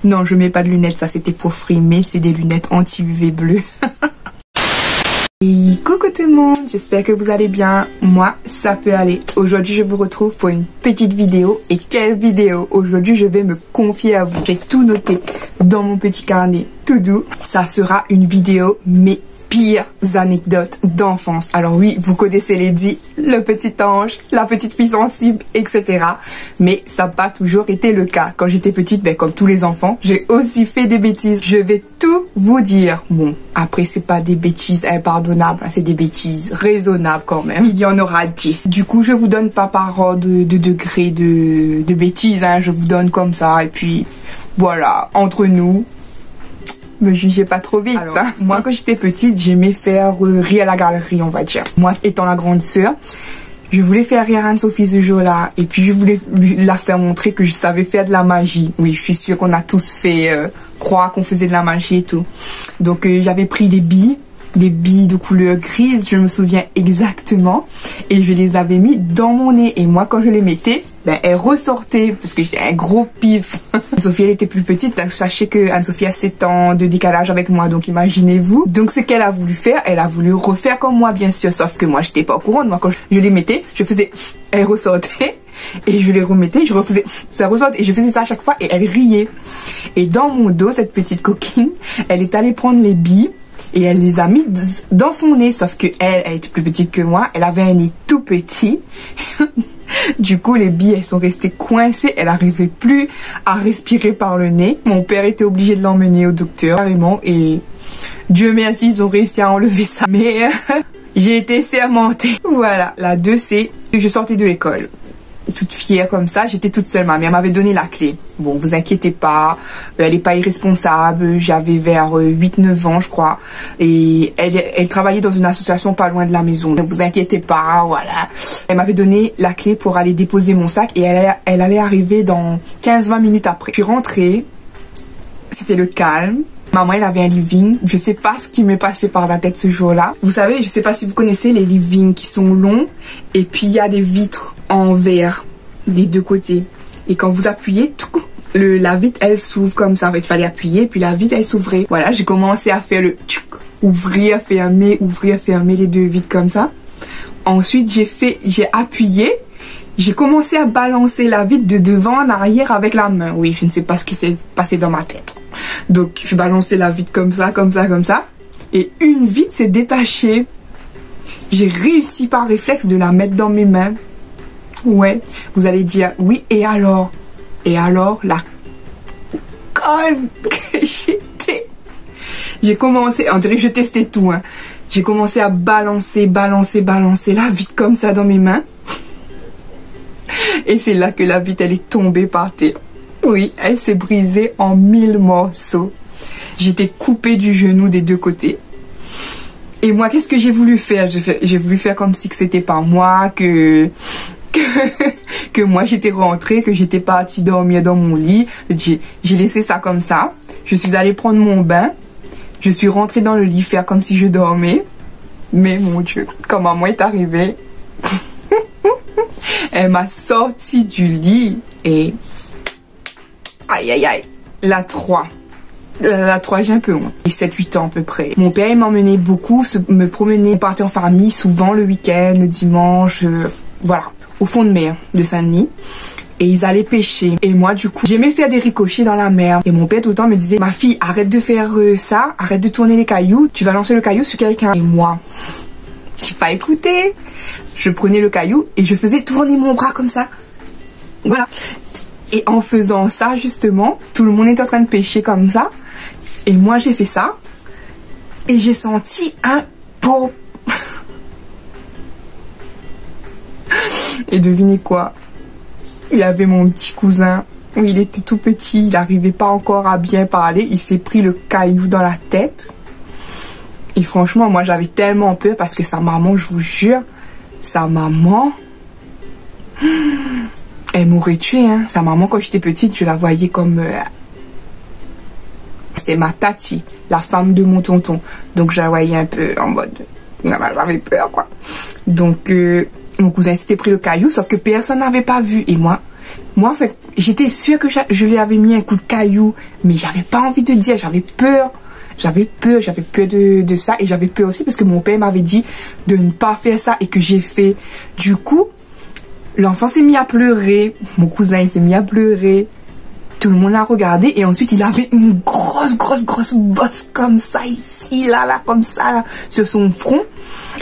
Non, je mets pas de lunettes, ça c'était pour frimer, c'est des lunettes anti-UV bleues. Et coucou tout le monde, j'espère que vous allez bien. Moi, ça peut aller. Aujourd'hui, je vous retrouve pour une petite vidéo. Et quelle vidéo! Aujourd'hui, je vais me confier à vous. J'ai tout noté dans mon petit carnet tout doux. Ça sera une vidéo, mais pires anecdotes d'enfance. Alors oui, vous connaissez Lady, le petit ange, la petite fille sensible, etc. Mais ça n'a pas toujours été le cas. Quand j'étais petite, ben, comme tous les enfants, j'ai aussi fait des bêtises. Je vais tout vous dire. Bon, après c'est pas des bêtises impardonnables, hein, c'est des bêtises raisonnables quand même. Il y en aura 10. Du coup, je vous donne pas par ordre de degré de bêtises, hein, je vous donne comme ça. Et puis voilà, entre nous, me jugez pas trop vite. Alors, hein. Moi quand j'étais petite, j'aimais faire rire à la galerie, on va dire. Moi étant la grande sœur, je voulais faire rire Anne-Sophie ce jour-là. Et puis je voulais la faire montrer que je savais faire de la magie. Oui, je suis sûre qu'on a tous fait croire qu'on faisait de la magie et tout. Donc j'avais pris des billes de couleur grise, je me souviens exactement, et je les avais mis dans mon nez. Et moi quand je les mettais, ben elles ressortaient parce que j'étais un gros pif. Anne-Sophie elle était plus petite, sachez que Anne-Sophie a 7 ans de décalage avec moi, donc imaginez-vous. Donc ce qu'elle a voulu faire, elle a voulu refaire comme moi bien sûr, sauf que moi j'étais pas au courant. Moi quand je les mettais, je faisais, elles ressortaient, et je les remettais, je refaisais, ça ressortait, et je faisais ça à chaque fois, et elle riait. Et dans mon dos, cette petite coquine, elle est allée prendre les billes et elle les a mis dans son nez, sauf que elle était plus petite que moi, elle avait un nez tout petit. Du coup les billes elles sont restées coincées, elle n'arrivait plus à respirer par le nez. Mon père était obligé de l'emmener au docteur carrément, et Dieu merci ils ont réussi à enlever ça, mais j'ai été sermentée. Voilà, la 2 c'est que je sortais de l'école toute fière comme ça, j'étais toute seule, ma mère m'avait donné la clé. Bon, vous inquiétez pas, elle est pas irresponsable, j'avais vers 8-9 ans je crois, et elle travaillait dans une association pas loin de la maison, ne vous inquiétez pas, voilà. Elle m'avait donné la clé pour aller déposer mon sac, et elle allait arriver dans 15-20 minutes après. Je suis rentrée, c'était le calme. Maman elle avait un living, je sais pas ce qui m'est passé par la tête ce jour-là. Vous savez, je sais pas si vous connaissez les livings qui sont longs, et puis il y a des vitres en verre des deux côtés. Et quand vous appuyez, la vitre elle s'ouvre comme ça. En fait, il fallait appuyer, puis la vitre elle s'ouvrait. Voilà, j'ai commencé à faire le ouvrir, fermer les deux vitres comme ça. Ensuite j'ai appuyé. J'ai commencé à balancer la vitre de devant en arrière avec la main. Oui, je ne sais pas ce qui s'est passé dans ma tête. Donc, je balançais la vitre comme ça, comme ça, comme ça. Et une vitre s'est détachée. J'ai réussi par réflexe de la mettre dans mes mains. Ouais, vous allez dire, oui, et alors? Et alors, la conne que j'étais. J'ai commencé, on dirait que je testais tout, hein. J'ai commencé à balancer la vitre comme ça dans mes mains. Et c'est là que la vitre elle est tombée par terre. Oui, elle s'est brisée en 1000 morceaux. J'étais coupée du genou des deux côtés. Et moi, qu'est-ce que j'ai voulu faire? J'ai voulu faire comme si que c'était pas moi, que moi j'étais rentrée, que j'étais partie dormir dans mon lit. J'ai laissé ça comme ça. Je suis allée prendre mon bain. Je suis rentrée dans le lit faire comme si je dormais. Mais mon Dieu, quand maman est arrivée, elle m'a sorti du lit et aïe aïe aïe, la 3 j'ai un peu honte. J'ai 7-8 ans à peu près. Mon père il m'emmenait beaucoup me promener, on partait en famille souvent le week-end, le dimanche, voilà, au fond de mer de Saint-Denis. Et ils allaient pêcher. Et moi du coup j'aimais faire des ricochets dans la mer. Et mon père tout le temps me disait, ma fille arrête de faire ça, arrête de tourner les cailloux, tu vas lancer le caillou sur quelqu'un. Et moi j'ai pas écouté. Je prenais le caillou et je faisais tourner mon bras comme ça. Voilà. Et en faisant ça, justement, tout le monde était en train de pêcher comme ça. Et moi, j'ai fait ça. Et j'ai senti un pot. Et devinez quoi? Il y avait mon petit cousin. Il était tout petit. Il n'arrivait pas encore à bien parler. Il s'est pris le caillou dans la tête. Et franchement, moi, j'avais tellement peur parce que sa maman, je vous jure, sa maman, elle m'aurait tué, hein. Sa maman, quand j'étais petite, je la voyais comme... c'était ma tati, la femme de mon tonton. Donc je la voyais un peu en mode... j'avais peur, quoi. Donc mon cousin s'était pris le caillou, sauf que personne n'avait pas vu. Et moi, Moi, en fait, j'étais sûre que je lui avais mis un coup de caillou, mais j'avais pas envie de dire, j'avais peur. J'avais peur de ça, et j'avais peur aussi parce que mon père m'avait dit de ne pas faire ça et que j'ai fait. Du coup, l'enfant s'est mis à pleurer, mon cousin il s'est mis à pleurer, tout le monde l'a regardé et ensuite il avait une grosse bosse comme ça ici, là, comme ça, là, sur son front.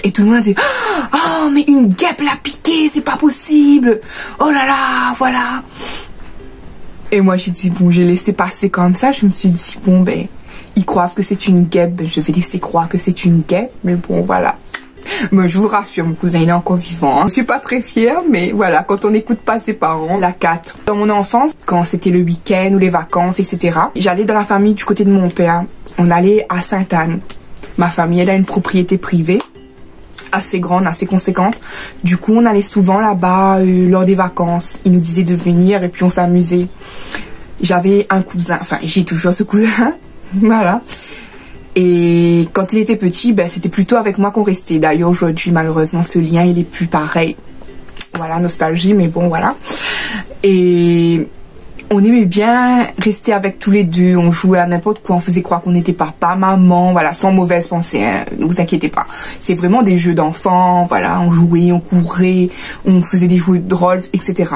Et tout le monde a dit « Oh, mais une guêpe l'a piqué, c'est pas possible. Oh là là, voilà. » Et moi j'ai dit bon, j'ai laissé passer comme ça, je me suis dit bon ben, ils croient que c'est une guêpe, ben, je vais laisser croire que c'est une guêpe, mais bon voilà. Moi je vous rassure, mon cousin il est encore vivant, hein. Je suis pas très fière, mais voilà, quand on n'écoute pas ses parents, la 4. Dans mon enfance, quand c'était le week-end ou les vacances, etc., j'allais dans la famille du côté de mon père. On allait à Sainte-Anne. Ma famille, elle a une propriété privée, assez grande, assez conséquente. Du coup, on allait souvent là-bas lors des vacances. Ils nous disaient de venir et puis on s'amusait. J'avais un cousin, enfin j'ai toujours ce cousin, voilà. Et quand il était petit, ben, c'était plutôt avec moi qu'on restait. D'ailleurs, aujourd'hui, malheureusement, ce lien, il est plus pareil. Voilà, nostalgie, mais bon, voilà. Et on aimait bien rester avec tous les deux. On jouait à n'importe quoi. On faisait croire qu'on était papa, maman, voilà, sans mauvaise pensée, hein. Ne vous inquiétez pas. C'est vraiment des jeux d'enfants, voilà. On jouait, on courait, on faisait des jeux de rôle, etc.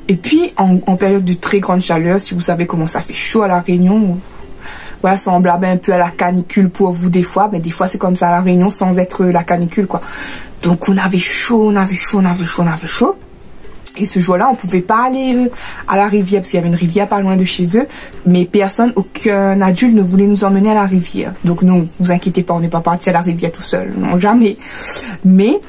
Et puis, en période de très grande chaleur, si vous savez comment ça fait chaud à La Réunion, voilà, semblable un peu à la canicule pour vous des fois, mais des fois c'est comme ça à La Réunion sans être la canicule, quoi. Donc on avait chaud. Et ce jour-là, on pouvait pas aller à la rivière parce qu'il y avait une rivière pas loin de chez eux, mais aucun adulte ne voulait nous emmener à la rivière. Donc non, vous inquiétez pas, on n'est pas parti à la rivière tout seul, non, jamais. Mais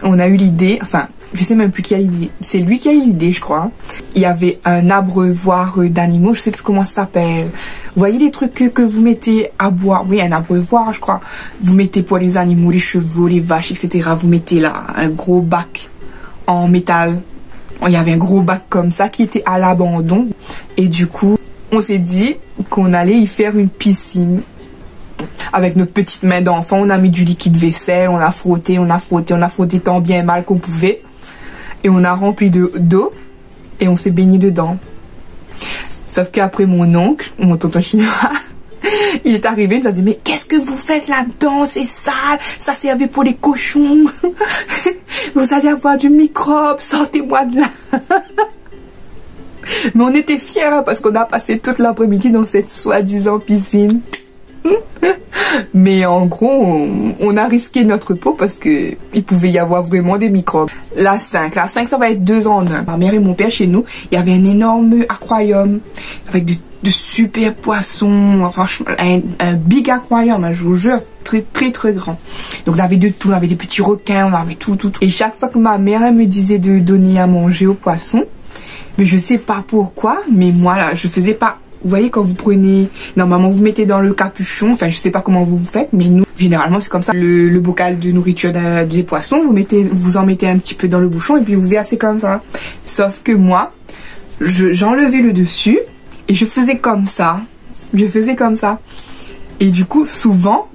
on a eu l'idée, enfin, je sais même plus qui a l'idée, c'est lui qui a eu l'idée, je crois. Il y avait un abreuvoir d'animaux, je sais plus comment ça s'appelle. Vous voyez les trucs que vous mettez à boire, oui, un abreuvoir, je crois. Vous mettez pour les animaux, les chevaux, les vaches, etc. Vous mettez là un gros bac en métal. Il y avait un gros bac comme ça qui était à l'abandon. Et du coup, on s'est dit qu'on allait y faire une piscine. Avec notre petite main d'enfant, on a mis du liquide vaisselle, on a frotté tant bien mal qu'on pouvait. Et on a rempli d'eau et on s'est baigné dedans. Sauf qu'après mon oncle, mon tonton chinois, il est arrivé, il nous a dit mais qu'est-ce que vous faites là-dedans, c'est sale, ça servait pour les cochons, vous allez avoir du microbe, sortez-moi de là. Mais on était fiers hein, parce qu'on a passé toute l'après-midi dans cette soi-disant piscine. Mais en gros, on a risqué notre peau parce que il pouvait y avoir vraiment des microbes. La 5, ça va être 2 en 1. Ma mère et mon père, chez nous, il y avait un énorme aquarium avec de super poissons, franchement, un big aquarium, hein, je vous jure, très grand. Donc on avait de tout, on avait des petits requins, on avait tout. Et chaque fois que ma mère elle me disait de donner à manger aux poissons, mais je sais pas pourquoi, mais moi là, je faisais pas. Vous voyez quand vous prenez, normalement vous mettez dans le capuchon, enfin je sais pas comment vous faites, mais nous généralement c'est comme ça, le bocal de nourriture des poissons, vous en mettez un petit peu dans le bouchon et puis vous versez comme ça. Sauf que moi, j'enlevais le dessus et je faisais comme ça, et du coup souvent,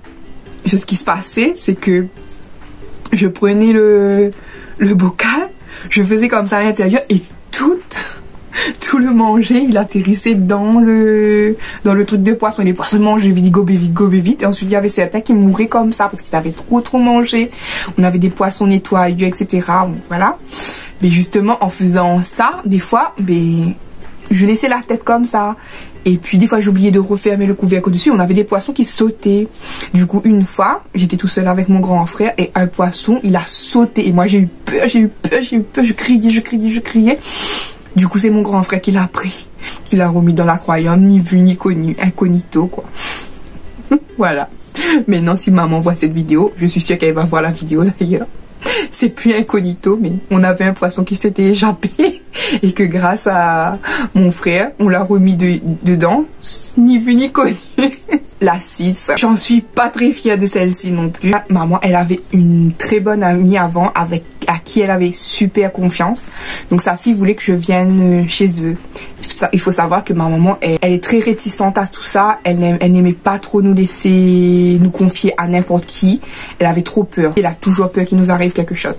c'est ce qui se passait, c'est que je prenais le bocal, je faisais comme ça à l'intérieur et tout le manger, il atterrissait dans le truc de poisson. Et les poissons mangeaient vite, gobaient vite. Et ensuite, il y avait certains qui mouraient comme ça parce qu'ils avaient trop mangé. On avait des poissons nettoyés, etc. Bon, voilà. Mais justement, en faisant ça, des fois, je laissais la tête comme ça. Et puis, des fois, j'oubliais de refermer le couvercle au-dessus. On avait des poissons qui sautaient. Du coup, une fois, j'étais tout seul avec mon grand frère et un poisson, il a sauté. Et moi, j'ai eu peur. Je criais. Du coup, c'est mon grand frère qui l'a pris, qui l'a remis dans l'aquarium, ni vu ni connu, incognito, quoi. Voilà. Maintenant, si maman voit cette vidéo, je suis sûre qu'elle va voir la vidéo d'ailleurs. C'est plus incognito, mais on avait un poisson qui s'était échappé et que grâce à mon frère, on l'a remis dedans, ni vu ni connu. La 6, j'en suis pas très fière de celle-ci non plus. Maman, elle avait une très bonne amie avant à qui elle avait super confiance. Donc sa fille voulait que je vienne chez eux. Il faut savoir que ma maman, elle est très réticente à tout ça. Elle n'aimait pas trop nous confier à n'importe qui. Elle avait trop peur. Elle a toujours peur qu'il nous arrive quelque chose.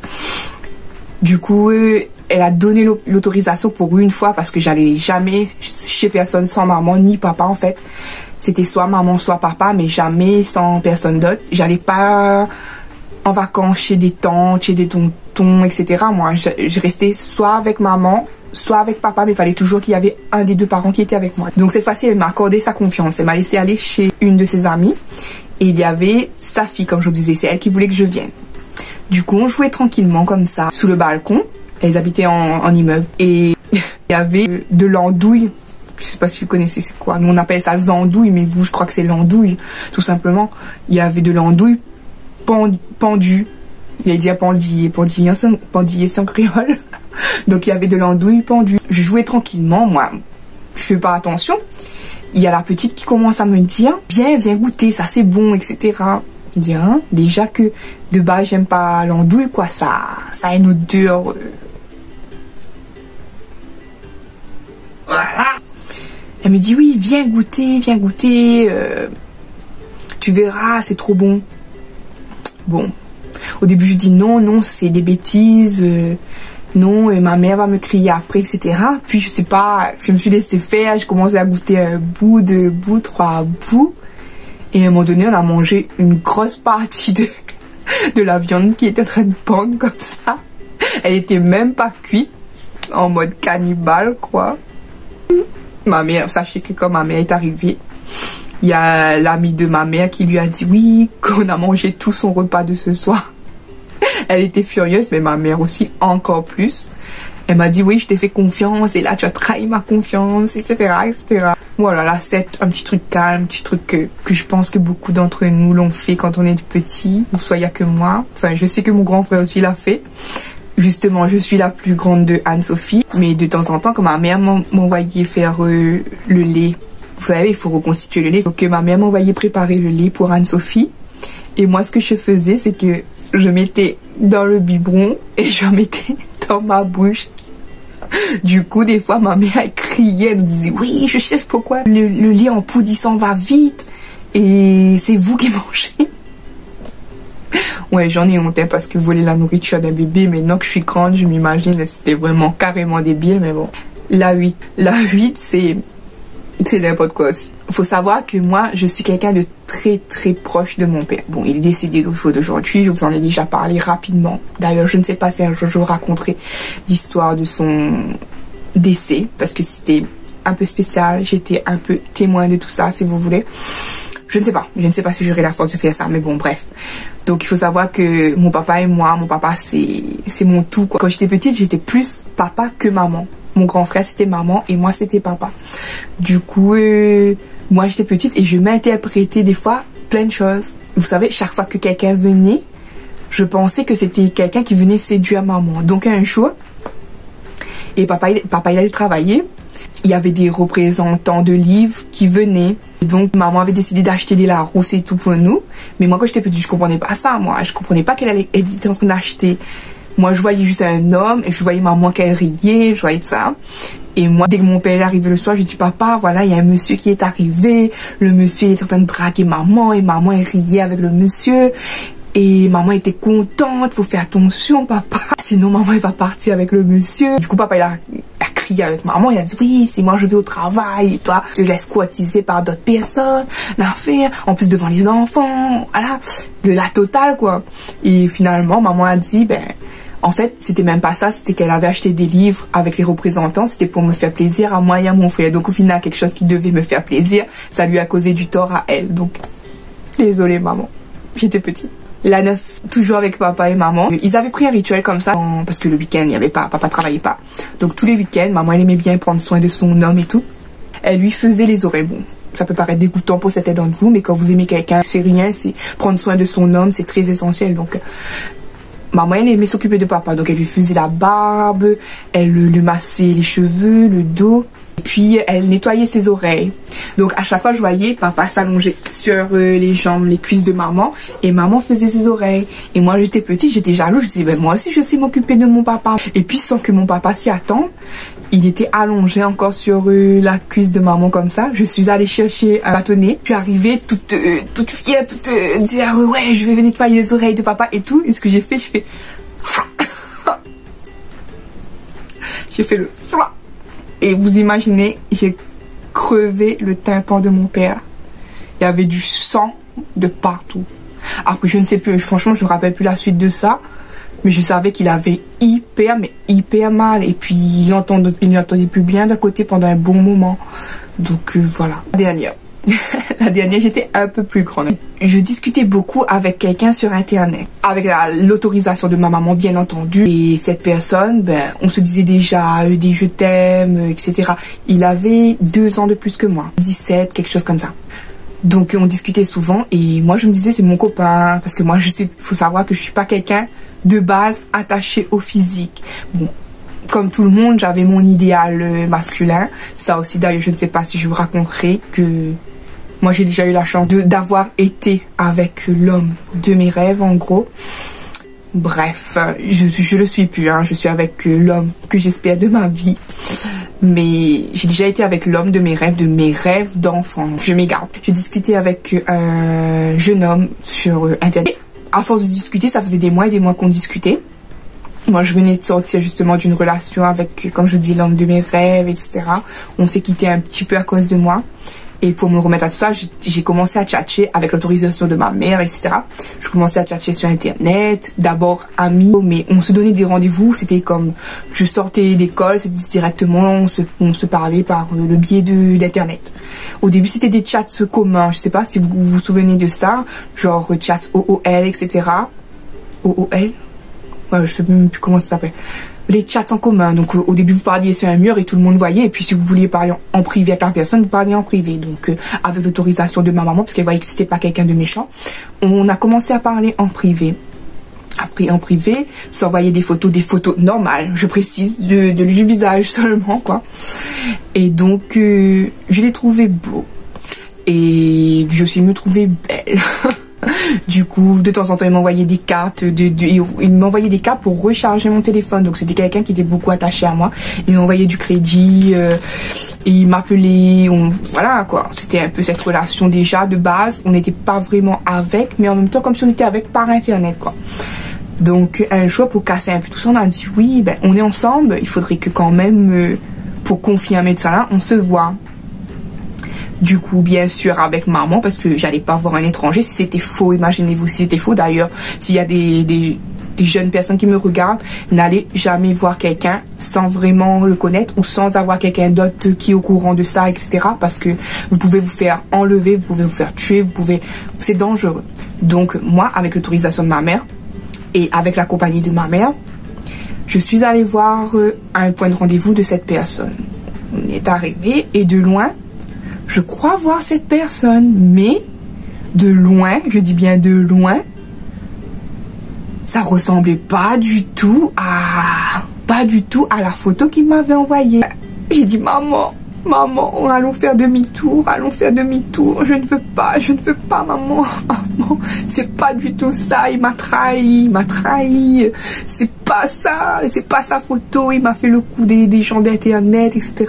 Du coup, elle elle a donné l'autorisation pour une fois parce que j'allais jamais chez personne sans maman ni papa en fait. C'était soit maman, soit papa, mais jamais sans personne d'autre. J'allais pas en vacances chez des tantes, chez des tontons, etc. Moi, je restais soit avec maman, soit avec papa, mais il fallait toujours qu'il y avait un des deux parents qui était avec moi. Donc cette fois-ci, elle m'a accordé sa confiance. Elle m'a laissé aller chez une de ses amies. Et il y avait sa fille, comme je vous disais, c'est elle qui voulait que je vienne. Du coup, on jouait tranquillement comme ça, sous le balcon. Elles habitaient en immeuble. Et il y avait de l'andouille. Je sais pas si vous connaissez c'est quoi. Nous on appelle ça zandouille, mais vous je crois que c'est l'andouille, tout simplement. Il y avait de l'andouille pendue. Il a dit à pendiller sans créole. Donc il y avait de l'andouille pendue. Je jouais tranquillement, moi je fais pas attention. Il y a la petite qui commence à me dire viens goûter, ça c'est bon, etc. Je dis hein, déjà que de base j'aime pas l'andouille quoi, ça a une odeur. Voilà. Elle me dit oui, viens goûter, tu verras, c'est trop bon. Bon, au début je dis non, c'est des bêtises, non, ma mère va me crier après, etc. Puis je sais pas, je me suis laissé faire, je commençais à goûter un bout, 2 bouts, 3 bouts. Et à un moment donné, on a mangé une grosse partie de la viande qui était en train de pendre comme ça. Elle était même pas cuite, en mode cannibale quoi. Ma mère, sachez que quand ma mère est arrivée, il y a l'ami de ma mère qui lui a dit oui, qu'on a mangé tout son repas de ce soir. Elle était furieuse, mais ma mère aussi encore plus. Elle m'a dit oui, je t'ai fait confiance et là tu as trahi ma confiance, etc. etc. Voilà, là c'est un petit truc calme, un petit truc que je pense que beaucoup d'entre nous l'ont fait quand on est petit, ou soit il n'y a que moi. Enfin, je sais que mon grand frère aussi l'a fait. Justement, je suis la plus grande de Anne-Sophie, mais de temps en temps, quand ma mère m'envoyait faire le lait, vous savez, il faut reconstituer le lait, donc ma mère m'envoyait préparer le lait pour Anne-Sophie, et moi ce que je faisais, c'est que je mettais dans le biberon et je mettais dans ma bouche. Du coup, des fois, ma mère elle criait, elle me disait oui, je sais pourquoi le lait en poudre il s'en va vite, et c'est vous qui mangez. Ouais, j'en ai honte parce que voler la nourriture d'un bébé, maintenant que je suis grande, je m'imagine, c'était vraiment carrément débile, mais bon. La 8, c'est n'importe quoi aussi. Faut savoir que moi, je suis quelqu'un de très très proche de mon père. Bon, il est décédé au jour d'aujourd'hui, je vous en ai déjà parlé rapidement. D'ailleurs, je ne sais pas si un jour je vous raconterai l'histoire de son décès, parce que c'était un peu spécial, j'étais un peu témoin de tout ça, si vous voulez. Je ne sais pas si j'aurai la force de faire ça, mais bon, bref. Donc il faut savoir que mon papa et moi, mon papa c'est mon tout quoi. Quand j'étais petite, j'étais plus papa que maman. Mon grand frère c'était maman et moi c'était papa. Du coup, moi j'étais petite et je m'interprétais des fois plein de choses. Vous savez, chaque fois que quelqu'un venait, je pensais que c'était quelqu'un qui venait séduire maman. Donc un jour, et papa il allait travailler. Il y avait des représentants de livres qui venaient. Donc maman avait décidé d'acheter des Larousse et tout pour nous. Mais moi quand j'étais petite, je comprenais pas ça. Moi, je comprenais pas qu'elle était en train d'acheter. Moi je voyais juste un homme et je voyais maman qu'elle riait, je voyais tout ça. Et moi dès que mon père est arrivé le soir, je dis papa, voilà, il y a un monsieur qui est arrivé. Le monsieur il est en train de draguer maman et maman elle riait avec le monsieur. Et maman était contente, faut faire attention papa, sinon maman elle va partir avec le monsieur. Du coup papa il a crié avec maman, il a dit oui, si moi je vais au travail et toi je te laisse courtiser par d'autres personnes, l'affaire, en plus devant les enfants, voilà, la totale quoi. Et finalement maman a dit ben en fait c'était même pas ça, c'était qu'elle avait acheté des livres avec les représentants, c'était pour me faire plaisir à moi et à mon frère. Donc au final quelque chose qui devait me faire plaisir, ça lui a causé du tort à elle. Donc désolée maman, j'étais petite. La 9, toujours avec papa et maman. Ils avaient pris un rituel comme ça, parce que le week-end, il n'y avait pas, papa travaillait pas. Donc tous les week-ends, maman, elle aimait bien prendre soin de son homme et tout. Elle lui faisait les oreilles. Bon, ça peut paraître dégoûtant pour certains d'entre vous, mais quand vous aimez quelqu'un, c'est rien, c'est prendre soin de son homme, c'est très essentiel. Donc, maman, elle aimait s'occuper de papa. Donc elle lui faisait la barbe, elle lui massait les cheveux, le dos. Et puis elle nettoyait ses oreilles. Donc à chaque fois je voyais papa s'allonger sur les jambes, les cuisses de maman, et maman faisait ses oreilles. Et moi j'étais petite, j'étais jalouse, je disais ben moi aussi je sais m'occuper de mon papa. Et puis sans que mon papa s'y attende, il était allongé encore sur la cuisse de maman comme ça. Je suis allée chercher un bâtonnet, je suis arrivée toute fière, dire ouais je vais nettoyer les oreilles de papa et tout. Et ce que j'ai fait, je fais j'ai fait le fla. Et vous imaginez, j'ai crevé le tympan de mon père. Il y avait du sang de partout. Après, je ne sais plus, franchement, je ne me rappelle plus la suite de ça. Mais je savais qu'il avait hyper mal. Et puis, il n'entendait plus bien d'un côté pendant un bon moment. Donc, voilà. La dernière. La dernière, j'étais un peu plus grande. Je discutais beaucoup avec quelqu'un sur Internet. Avec l'autorisation de ma maman, bien entendu. Et cette personne, ben, on se disait déjà des je t'aime, etc. Il avait 2 ans de plus que moi. 17, quelque chose comme ça. Donc, on discutait souvent. Et moi, je me disais, c'est mon copain. Parce que moi, faut savoir que je suis pas quelqu'un de base attaché au physique. Bon, comme tout le monde, j'avais mon idéal masculin. Ça aussi, d'ailleurs, je ne sais pas si je vous raconterai que moi, j'ai déjà eu la chance d'avoir été avec l'homme de mes rêves, en gros. Bref, je le suis plus, hein. Je suis avec l'homme que j'espère de ma vie. Mais j'ai déjà été avec l'homme de mes rêves d'enfant. Je m'égare. J'ai discuté avec un jeune homme sur Internet. À force de discuter, ça faisait des mois et des mois qu'on discutait. Moi, je venais de sortir justement d'une relation avec, comme je dis, l'homme de mes rêves, etc. On s'est quitté un petit peu à cause de moi. Et pour me remettre à tout ça, j'ai commencé à tchatcher avec l'autorisation de ma mère, etc. Je commençais à tchatcher sur Internet. D'abord amis, mais on se donnait des rendez-vous. C'était comme, je sortais d'école, c'était directement, on se parlait par le biais d'Internet. Au début, c'était des chats communs. Je sais pas si vous vous souvenez de ça. Genre chats OOL, etc. OOL? Ouais, je sais même plus comment ça s'appelle. Les chats en commun. Donc au début, vous parliez sur un mur et tout le monde voyait. Et puis si vous vouliez parler en privé avec la personne, vous parliez en privé. Donc avec l'autorisation de ma maman, parce qu'elle voyait que c'était pas quelqu'un de méchant, on a commencé à parler en privé. Après, en privé, s'envoyer des photos normales, je précise, de du visage seulement, quoi. Et donc, je l'ai trouvé beau. Et je aussi me trouvais belle. Du coup, de temps en temps, il m'envoyait des cartes, il m'envoyait des cartes pour recharger mon téléphone. Donc, c'était quelqu'un qui était beaucoup attaché à moi. Il m'envoyait du crédit, et il m'appelait, voilà, quoi. C'était un peu cette relation déjà de base. On n'était pas vraiment avec, mais en même temps, comme si on était avec par Internet, quoi. Donc, un jour, pour casser un peu tout ça, on a dit, oui, ben, on est ensemble. Il faudrait que quand même, pour confirmer tout ça là, on se voit. Du coup, bien sûr, avec maman, parce que j'allais pas voir un étranger. Si c'était faux, imaginez-vous si c'était faux. D'ailleurs, s'il y a des jeunes personnes qui me regardent, n'allez jamais voir quelqu'un sans vraiment le connaître ou sans avoir quelqu'un d'autre qui est au courant de ça, etc. Parce que vous pouvez vous faire enlever, vous pouvez vous faire tuer, c'est dangereux. Donc, moi, avec l'autorisation de ma mère et avec la compagnie de ma mère, je suis allée voir un point de rendez-vous de cette personne. On est arrivé et de loin, je crois voir cette personne, mais de loin, je dis bien de loin, ça ressemblait pas du tout à la photo qu'il m'avait envoyée. J'ai dit, maman, allons faire demi-tour, je ne veux pas, maman, c'est pas du tout ça, il m'a trahi, c'est pas sa photo, il m'a fait le coup des gens d'Internet, etc.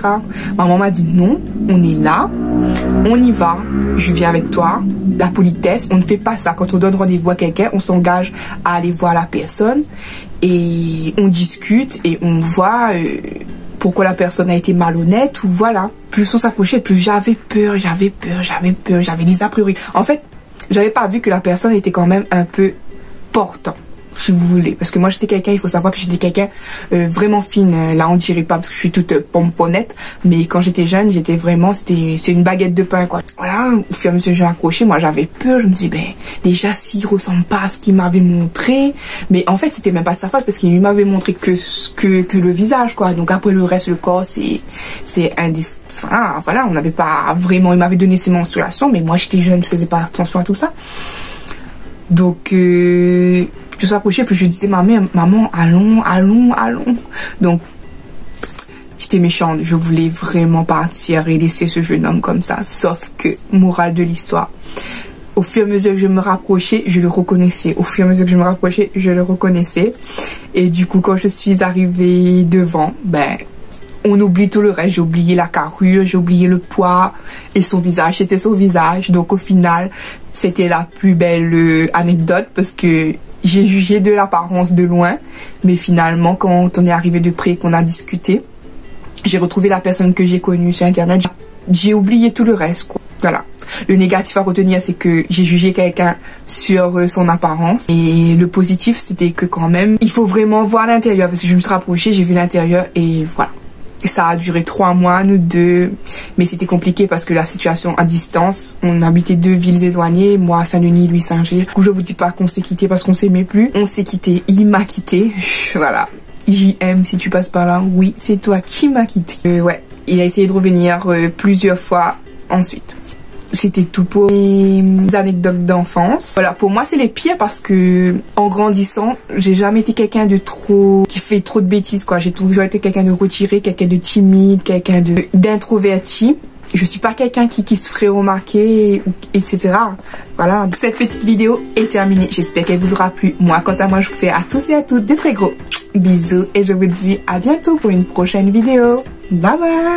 Maman m'a dit, non, on est là, on y va, je viens avec toi, la politesse, on ne fait pas ça, quand on donne rendez-vous à quelqu'un, on s'engage à aller voir la personne, et on discute, et on voit... pourquoi la personne a été malhonnête ou voilà. Plus on s'approchait, plus j'avais peur, j'avais des a priori. En fait, j'avais pas vu que la personne était quand même un peu portant, si vous voulez. Parce que moi j'étais quelqu'un, il faut savoir que j'étais quelqu'un vraiment fine. Là on dirait pas parce que je suis toute pomponnette, mais quand j'étais jeune, j'étais vraiment, c'est une baguette de pain, quoi. Voilà, au fur et à mesure que j'ai accroché, moi j'avais peur, je me dis, ben déjà s'il ressemble pas à ce qu'il m'avait montré, mais en fait c'était même pas de sa faute parce qu'il m'avait montré que le visage, quoi. Donc après le reste, le corps, c'est voilà, on n'avait pas vraiment, il m'avait donné ses menstruations, mais moi j'étais jeune, je faisais pas attention à tout ça. Donc plus on s'approchait, plus je disais, maman, allons. Donc j'étais méchante, je voulais vraiment partir et laisser ce jeune homme comme ça. Sauf que, morale de l'histoire, au fur et à mesure que je me rapprochais, je le reconnaissais. Et du coup, quand je suis arrivée devant, ben, on oublie tout le reste. J'ai oublié la carrure, j'ai oublié le poids et son visage. C'était son visage. Donc au final, c'était la plus belle anecdote parce que j'ai jugé de l'apparence de loin. Mais finalement, quand on est arrivé de près et qu'on a discuté, J'ai retrouvé la personne que j'ai connue sur internet. J'ai oublié tout le reste, quoi. Voilà. Le négatif à retenir, c'est que j'ai jugé quelqu'un sur son apparence. Et le positif, c'était que quand même, il faut vraiment voir l'intérieur. Parce que je me suis rapprochée, j'ai vu l'intérieur et voilà. Et ça a duré 3 mois, nous deux. Mais c'était compliqué parce que la situation à distance, on habitait 2 villes éloignées. Moi à Saint-Denis, lui Saint-Gilles. Du coup, je vous dis pas qu'on s'est quitté parce qu'on s'aimait plus. On s'est quitté, il m'a quitté. Voilà. JM, si tu passes par là, oui, c'est toi qui m'as quitté. Ouais, il a essayé de revenir plusieurs fois ensuite. C'était tout pour mes anecdotes d'enfance. Voilà, pour moi c'est les pires parce que en grandissant, j'ai jamais été quelqu'un de qui fait trop de bêtises, quoi. J'ai toujours été quelqu'un de retiré, quelqu'un de timide, quelqu'un d'introverti. Je suis pas quelqu'un qui se ferait remarquer, etc. Voilà, cette petite vidéo est terminée. J'espère qu'elle vous aura plu. Moi, quant à moi, je vous fais à tous et à toutes de très gros bisous et je vous dis à bientôt pour une prochaine vidéo. Bye bye.